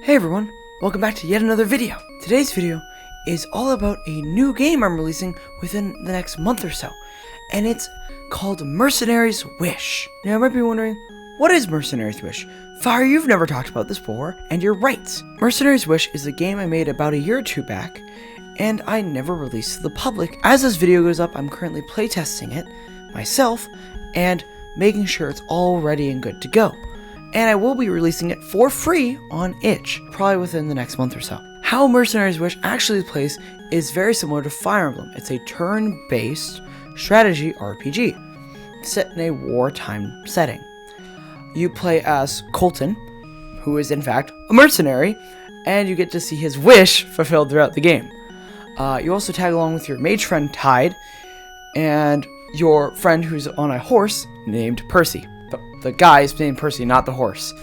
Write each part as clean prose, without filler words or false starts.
Hey everyone, welcome back to yet another video. Today's video is all about a new game I'm releasing within the next month or so, and it's called Mercenary's Wish. Now you might be wondering, what is Mercenary's Wish? Fire, you've never talked about this before, and you're right. Mercenary's Wish is a game I made about a year or two back, and I never released to the public. As this video goes up, I'm currently playtesting it myself, and making sure it's all ready and good to go. And I will be releasing it for free on itch, probably within the next month or so. How Mercenary's Wish actually plays is very similar to Fire Emblem. It's a turn-based strategy RPG, set in a wartime setting. You play as Colton, who is in fact a mercenary, and you get to see his wish fulfilled throughout the game. You also tag along with your mage friend Tide, and your friend who's on a horse named Percy. The guy is named Percy, not the horse.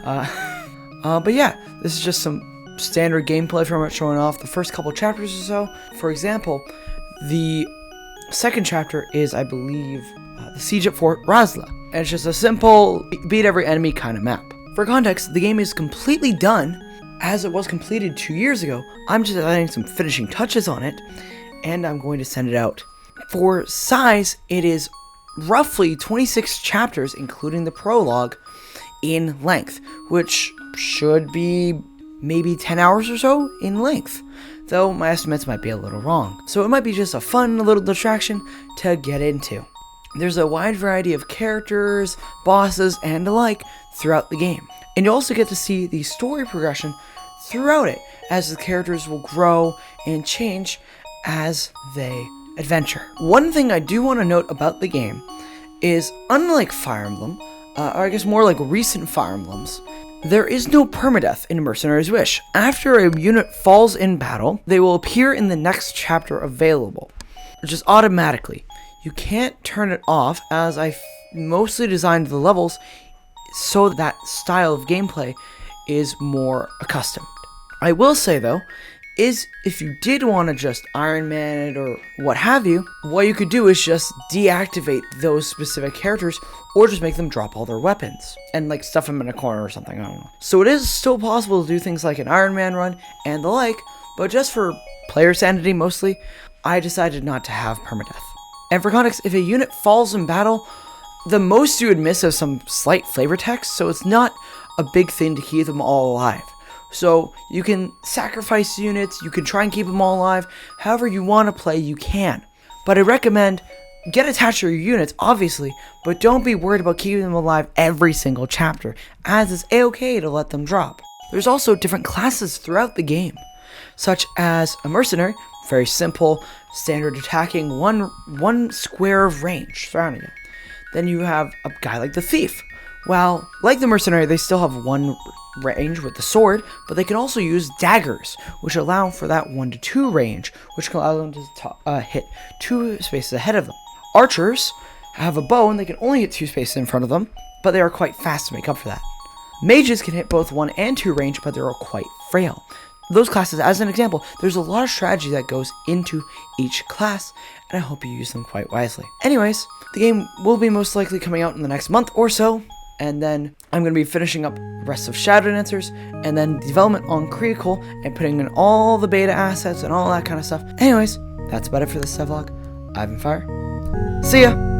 But yeah, this is just some standard gameplay from it, showing off the first couple chapters or so. For example, the second chapter is, I believe, the Siege at Fort Razla. And it's just a simple beat every enemy kind of map. For context, the game is completely done as it was completed 2 years ago. I'm just adding some finishing touches on it, and I'm going to send it out. For size, it is roughly 26 chapters, including the prologue, in length, which should be maybe 10 hours or so in length, though my estimates might be a little wrong. So it might be just a fun little distraction to get into. There's a wide variety of characters, bosses, and the like throughout the game. And you also get to see the story progression throughout it, as the characters will grow and change as they adventure. One thing I do want to note about the game is, unlike Fire Emblem, or I guess more like recent Fire Emblems, there is no permadeath in Mercenary's Wish. After a unit falls in battle, they will appear in the next chapter available, just automatically. You can't turn it off, as I mostly designed the levels so that style of gameplay is more accustomed. I will say though, is if you did want to just Iron Man it or what have you, what you could do is just deactivate those specific characters or just make them drop all their weapons and like stuff them in a corner or something, I don't know. So it is still possible to do things like an Iron Man run and the like, but just for player sanity mostly, I decided not to have permadeath. And for context, if a unit falls in battle, the most you would miss is some slight flavor text, so it's not a big thing to keep them all alive. So you can sacrifice units, you can try and keep them all alive, however you want to play, you can. But I recommend get attached to your units, obviously, but don't be worried about keeping them alive every single chapter, as it's a-okay to let them drop. There's also different classes throughout the game, such as a mercenary, very simple, standard attacking, one square of range surrounding you. Then you have a guy like the thief. Well, like the mercenary, they still have one range with the sword, but they can also use daggers, which allow for that 1 to 2 range, which can allow them to hit 2 spaces ahead of them. Archers have a bow, and they can only hit 2 spaces in front of them, but they are quite fast to make up for that. Mages can hit both 1 and 2 range, but they're all quite frail. Those classes, as an example, there's a lot of strategy that goes into each class, and I hope you use them quite wisely. Anyways, the game will be most likely coming out in the next month or so, and then I'm going to be finishing up the rest of Shadow Dancers, and then development on Critical, and putting in all the beta assets and all that kind of stuff. Anyways, that's about it for this devlog. I've been Fire. See ya!